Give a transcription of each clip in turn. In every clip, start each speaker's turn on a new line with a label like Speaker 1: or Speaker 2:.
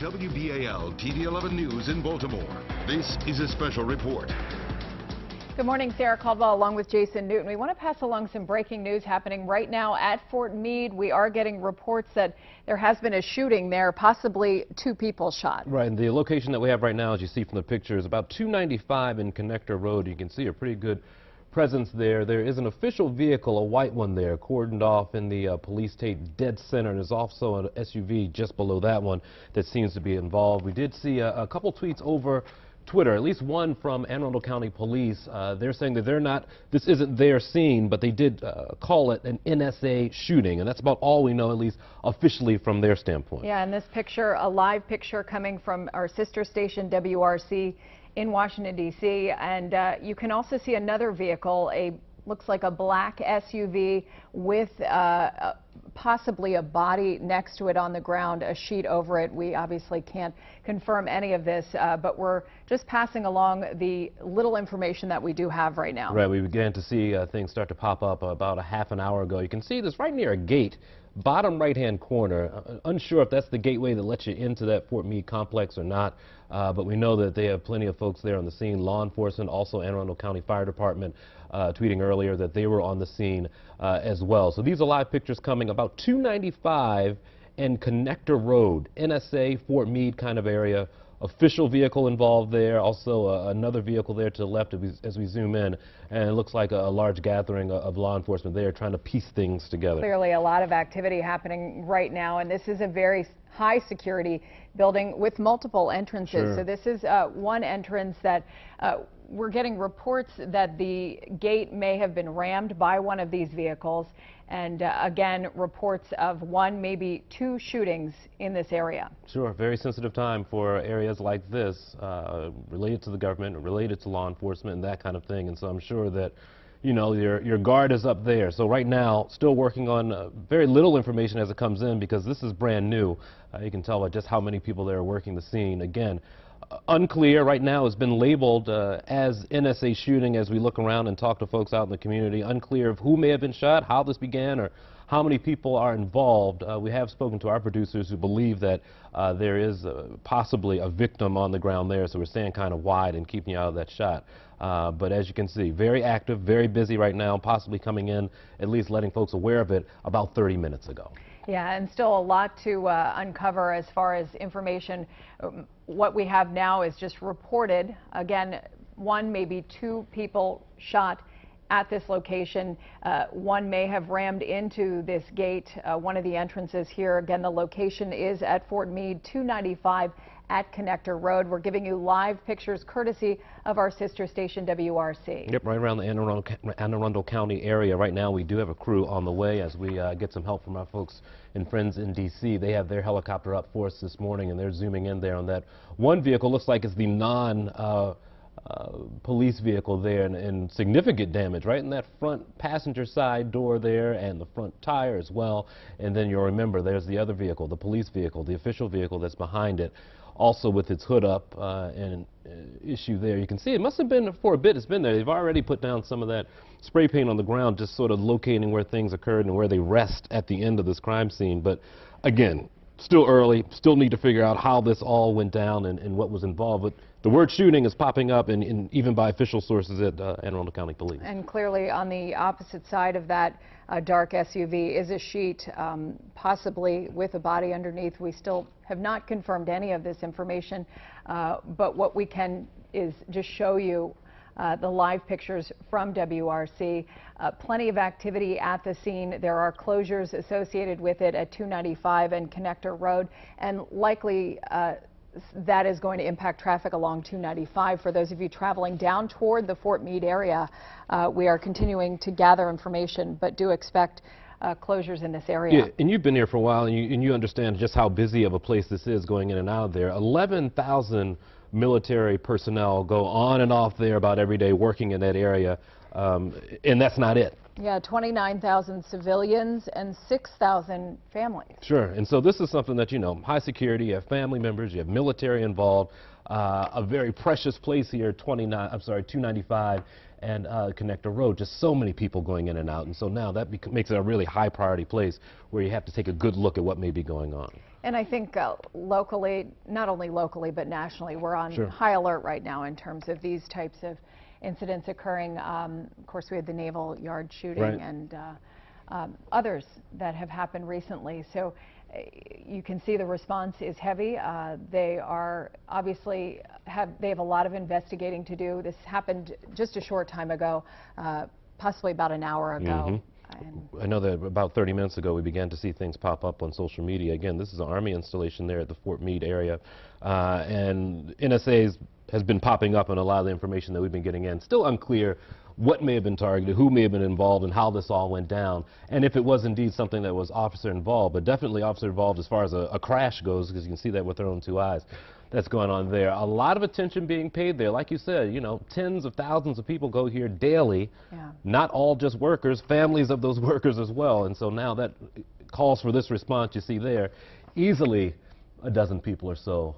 Speaker 1: WBAL TV 11 News in Baltimore. This is a special report.
Speaker 2: Good morning, Sarah Caldwell along with Jason Newton. We want to pass along some breaking news happening right now at Fort Meade. We are getting reports that there has been a shooting there, possibly 2 people shot.
Speaker 3: Right, and the location that we have right now, as you see from the picture, is about 295 in Connector Road. You can see a pretty good presence there. There is an official vehicle, a white one there, cordoned off in the police tape dead center. And there's also an SUV just below that one that seems to be involved. We did see a couple tweets over Twitter, at least one from Anne Arundel County Police. They're saying that this isn't their scene, but they did call it an NSA shooting, and that's about all we know, at least officially, from their standpoint.
Speaker 2: Yeah, and this picture, a live picture coming from our sister station WRC in Washington, D.C., and you can also see another vehicle, looks like a black SUV with possibly a body next to it on the ground, a sheet over it. We obviously can't confirm any of this, but we're just passing along the little information that we do have right now.
Speaker 3: Right, we began to see things start to pop up about a half an hour ago. You can see this right near a gate, bottom right-hand corner. Unsure if that's the gateway that lets you into that Fort Meade complex or not, but we know that they have plenty of folks there on the scene. Law enforcement, also Anne Arundel County Fire Department, tweeting earlier that they were on the scene as well. So these are live pictures coming about 295 and Connector Road, NSA, Fort Meade kind of area. Official vehicle involved there, also another vehicle there to the left as we zoom in, and it looks like a large gathering of law enforcement there trying to piece things together.
Speaker 2: Clearly a lot of activity happening right now, and this is a very high security building with multiple entrances.
Speaker 3: Sure.
Speaker 2: So this is one entrance that we're getting reports that the gate may have been rammed by one of these vehicles, and again, reports of 1, maybe 2 shootings in this area.
Speaker 3: Sure, very sensitive time for areas like this, related to the government, related to law enforcement and that kind of thing, and so I'm sure that, you know, your guard is up there. So right now, still working on very little information as it comes in, because this is brand new. You can tell by just how many people there are working the scene. Again, unclear right now. Has been labeled as NSA shooting as we look around and talk to folks out in the community. Unclear of who may have been shot, how this began, or how many people are involved. We have spoken to our producers who believe that there is possibly a victim on the ground there, so we're staying kind of wide and keeping you out of that shot. But as you can see, very active, very busy right now, possibly coming in, at least letting folks aware of it about 30 minutes ago.
Speaker 2: Yeah, and still a lot to uncover as far as information. What we have now is just reported. Again, 1, maybe 2 people shot at this location. 1 may have rammed into this gate, one of the entrances here. Again, the location is at Fort Meade, 295 at Connector Road. We're giving you live pictures courtesy of our sister station WRC.
Speaker 3: Yep, right around the Anne Arundel County area. Right now we do have a crew on the way as we get some help from our folks and friends in D.C. They have their helicopter up for us this morning, and they're zooming in there on that one vehicle. Looks like it's the police vehicle there, and significant damage right in that front passenger side door there and the front tire as well. And then you'll remember there's the other vehicle, the police vehicle, the official vehicle that's behind it, also with its hood up, and an issue there. You can see it must have been for a bit. It's been there. They've already put down some of that spray paint on the ground, just sort of locating where things occurred and where they rest at the end of this crime scene. But again, still early, still need to figure out how this all went down and what was involved. But the word shooting is popping up, and even by official sources at Anne Arundel County Police. And
Speaker 2: clearly on the opposite side of that dark SUV is a sheet, possibly with a body underneath. We still have not confirmed any of this information, but what we can is just show you the live pictures from WRC. Plenty of activity at the scene. There are closures associated with it at 295 and Connector Road, and likely that is going to impact traffic along 295. For those of you traveling down toward the Fort Meade area, we are continuing to gather information, but do expect closures in this area.
Speaker 3: Yeah, and you've been here for a while, and you understand just how busy of a place this is going in and out of there. 11,000 military personnel go on and off there about every day working in that area, and that's not it.
Speaker 2: Yeah, 29,000 civilians and 6,000 families.
Speaker 3: Sure, and so this is something that, you know, high security, you have family members, you have military involved, a very precious place here, 295 and Connector Road, just so many people going in and out, and so now that makes it a really high priority place where you have to take a good look at what may be going on.
Speaker 2: And I think locally, not only locally, but nationally, we're on
Speaker 3: Sure.
Speaker 2: high alert right now in terms of these types of incidents occurring. Of course, we had the Naval Yard shooting
Speaker 3: Right.
Speaker 2: and others that have happened recently. So you can see the response is heavy. They are obviously they have a lot of investigating to do. This happened just a short time ago, possibly about an hour ago. And
Speaker 3: I know that about 30 minutes ago we began to see things pop up on social media. Again, this is an Army installation there at the Fort Meade area, and NSA has been popping up on a lot of the information that we've been getting in. Still unclear what may have been targeted, who may have been involved, and how this all went down, and if it was indeed something that was officer involved, but definitely officer involved as far as a crash goes, because you can see that with their own two eyes. That's going on there. A lot of attention being paid there. Like you said, you know, tens of thousands of people go here daily.
Speaker 2: Yeah.
Speaker 3: Not all just workers, families of those workers as well. And so now that calls for this response you see there. Easily a dozen people or so.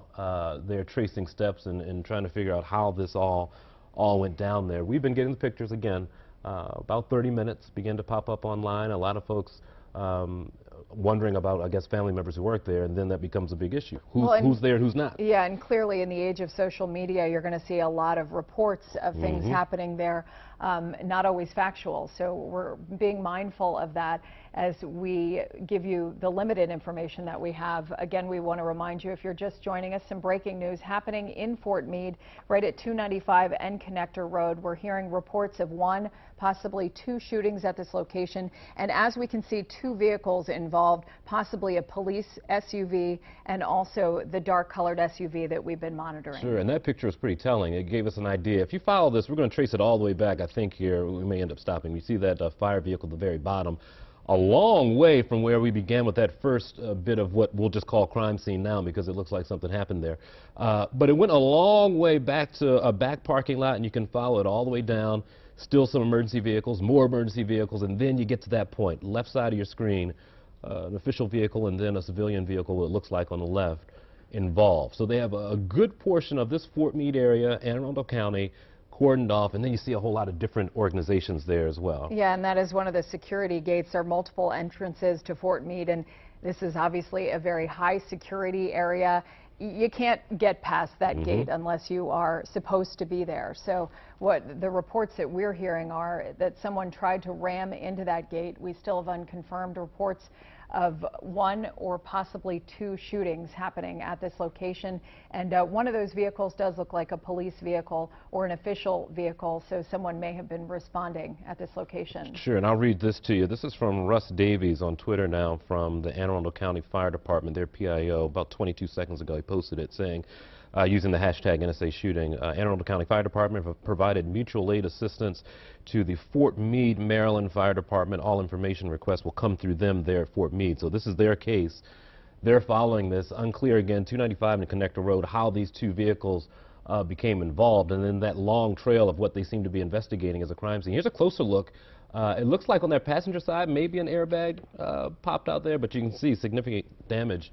Speaker 3: They're tracing steps and trying to figure out how this all went down there. We've been getting the pictures again. About 30 minutes began to pop up online. A lot of folks wondering about, I guess, family members who work there, and then that becomes a big issue. Who's there and who's not?
Speaker 2: Yeah, and clearly in the age of social media, you're going to see a lot of reports of things happening there, not always factual. So we're being mindful of that as we give you the limited information that we have. Again, we want to remind you, if you're just joining us, some breaking news happening in Fort Meade, right at 295 and Connector Road. We're hearing reports of one, possibly two shootings at this location, and as we can see, two vehicles involved, possibly a police SUV and also the dark colored SUV that we've been monitoring.
Speaker 3: Sure, and that picture is pretty telling. It gave us an idea. If you follow this, we're going to trace it all the way back. I think here we may end up stopping. You see that fire vehicle at the very bottom, a long way from where we began with that first bit of what we'll just call crime scene now, because it looks like something happened there. But it went a long way back to a back parking lot, and you can follow it all the way down. Still some emergency vehicles, more emergency vehicles, and then you get to that point, left side of your screen, an official vehicle and then a civilian vehicle, it looks like on the left, involved. So they have a good portion of this Fort Meade area, Anne Arundel County, cordoned off, and then you see a whole lot of different organizations there as well.
Speaker 2: Yeah, and that is one of the security gates. There are multiple entrances to Fort Meade, and this is obviously a very high security area. You can't get past that gate unless you are supposed to be there. So what the reports that we're hearing are that someone tried to ram into that gate. We still have unconfirmed reports of one or possibly two shootings happening at this location. And one of those vehicles does look like a police vehicle or an official vehicle, so someone may have been responding at this location.
Speaker 3: Sure, and I'll read this to you. This is from Russ Davies on Twitter now from the Anne Arundel County Fire Department, their PIO. About 22 seconds ago, he posted it saying, using the hashtag NSA shooting, Anne Arundel County Fire Department have provided mutual aid assistance to the Fort Meade, Maryland Fire Department. All information requests will come through them there at Fort Meade. So this is their case. They're following this. Unclear again, 295 and Connector Road, how these two vehicles became involved, and then that long trail of what they seem to be investigating as a crime scene. Here's a closer look. It looks like on their passenger side, maybe an airbag popped out there, but you can see significant damage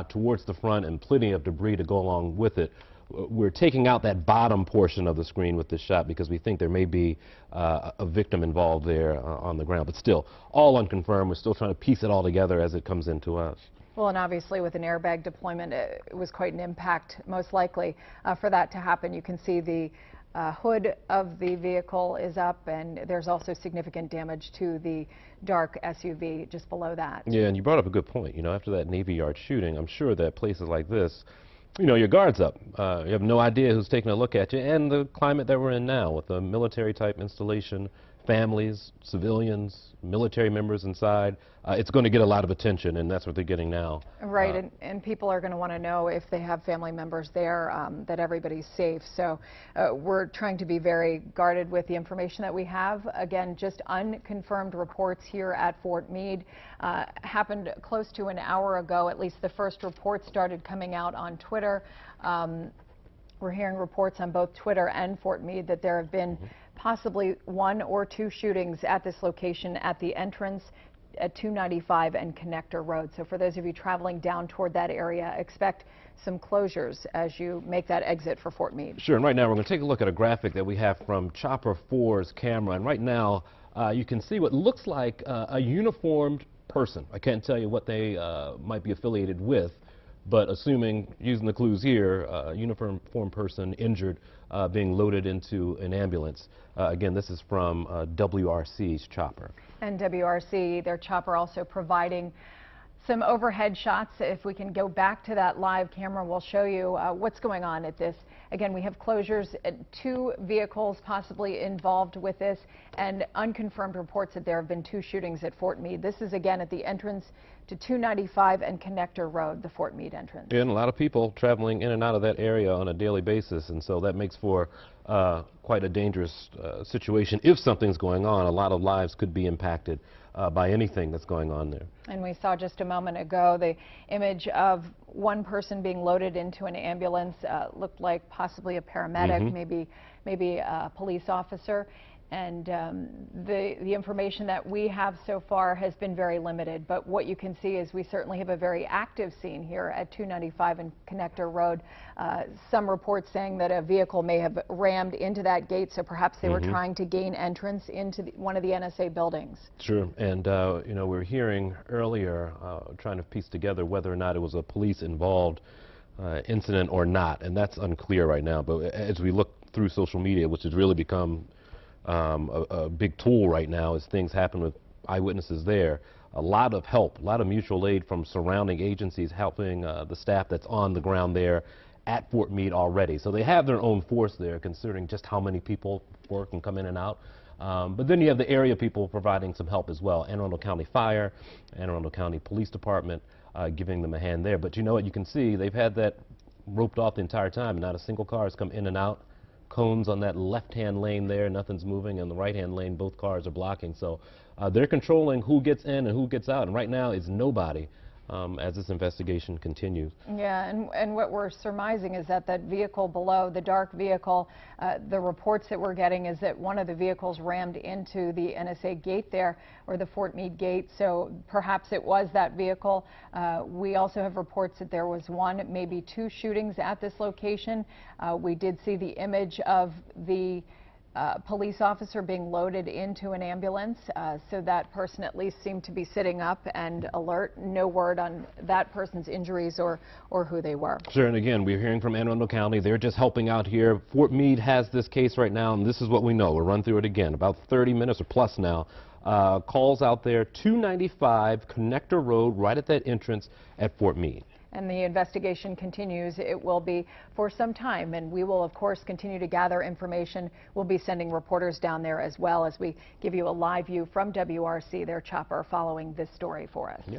Speaker 3: towards the front and plenty of debris to go along with it. We're taking out that bottom portion of the screen with this shot because we think there may be a victim involved there on the ground. But still, all unconfirmed. We're still trying to piece it all together as it comes into us.
Speaker 2: Well, and obviously with an airbag deployment, it was quite an impact, most likely, for that to happen. You can see the hood of the vehicle is up, and there's also significant damage to the dark SUV just below that.
Speaker 3: Yeah, and you brought up a good point. You know, after that Navy Yard shooting, I'm sure that places like this, you know, your guard's up. You have no idea who's taking a look at you, and the climate that we're in now with a military-type installation, families, civilians, military members inside, it's going to get a lot of attention, and that's what they're getting now.
Speaker 2: Right, and people are going to want to know if they have family members there, that everybody's safe. So we're trying to be very guarded with the information that we have. Again, just unconfirmed reports here at Fort Meade. Happened close to an hour ago. At least the first report started coming out on Twitter. We're hearing reports on both Twitter and Fort Meade that there have been possibly one or two shootings at this location at the entrance at 295 and Connector Road. So for those of you traveling down toward that area, expect some closures as you make that exit for Fort Meade.
Speaker 3: Sure, and right now we're going to take a look at a graphic that we have from Chopper 4's camera. And right now you can see what looks like a uniformed person. I can't tell you what they might be affiliated with, but assuming, using the clues here, uniformed person injured being loaded into an ambulance. Again, this is from WRC's chopper.
Speaker 2: And WRC, their chopper, also providing some overhead shots. If we can go back to that live camera, we'll show you what's going on at this. Again, we have closures, 2 vehicles possibly involved with this, and unconfirmed reports that there have been 2 shootings at Fort Meade. This is again at the entrance to 295 and Connector Road, the Fort Meade entrance.
Speaker 3: And a lot of people traveling in and out of that area on a daily basis, and so that makes for quite a dangerous situation. If something's going on, a lot of lives could be impacted by anything that's going on there.
Speaker 2: And we saw just a moment ago the image of one person being loaded into an ambulance. Looked like possibly a paramedic, maybe a police officer. And the information that we have so far has been very limited. But what you can see is we certainly have a very active scene here at 295 and Connector Road. Some reports saying that a vehicle may have rammed into that gate, so perhaps they were trying to gain entrance into one of the NSA buildings.
Speaker 3: Sure, and you know, we were hearing earlier, trying to piece together whether or not it was a police-involved incident or not, and that's unclear right now. But as we look through social media, which has really become a big tool right now as things happen with eyewitnesses there. A lot of help, a lot of mutual aid from surrounding agencies helping the staff that's on the ground there at Fort Meade already. So they have their own force there, considering just how many people work and come in and out. But then you have the area people providing some help as well. Anne Arundel County Fire, Anne Arundel County Police Department giving them a hand there. But you know what, you can see they've had that roped off the entire time, and not a single car has come in and out. Cones on that left-hand lane there, nothing's moving, and the right-hand lane, both cars are blocking. So they're controlling who gets in and who gets out, and right now it's nobody as this investigation continues.
Speaker 2: Yeah, and what we're surmising is that that vehicle below, the dark vehicle, the reports that we're getting is that one of the vehicles rammed into the NSA gate there, or the Fort Meade gate, so perhaps it was that vehicle. We also have reports that there was 1, maybe 2 shootings at this location. We did see the image of the police officer being loaded into an ambulance, so that person at least seemed to be sitting up and alert. No word on that person's injuries or who they were.
Speaker 3: Sure, and again, we're hearing from Anne Arundel County. They're just helping out here. Fort Meade has this case right now, and this is what we know. We'll run through it again. About 30 minutes or plus now. Calls out there, 295 Connector Road, right at that entrance at Fort Meade.
Speaker 2: And the investigation continues. It will be for some time, and we will, of course, continue to gather information. We'll be sending reporters down there as well as we give you a live view from WRC, their chopper, following this story for us. Yep.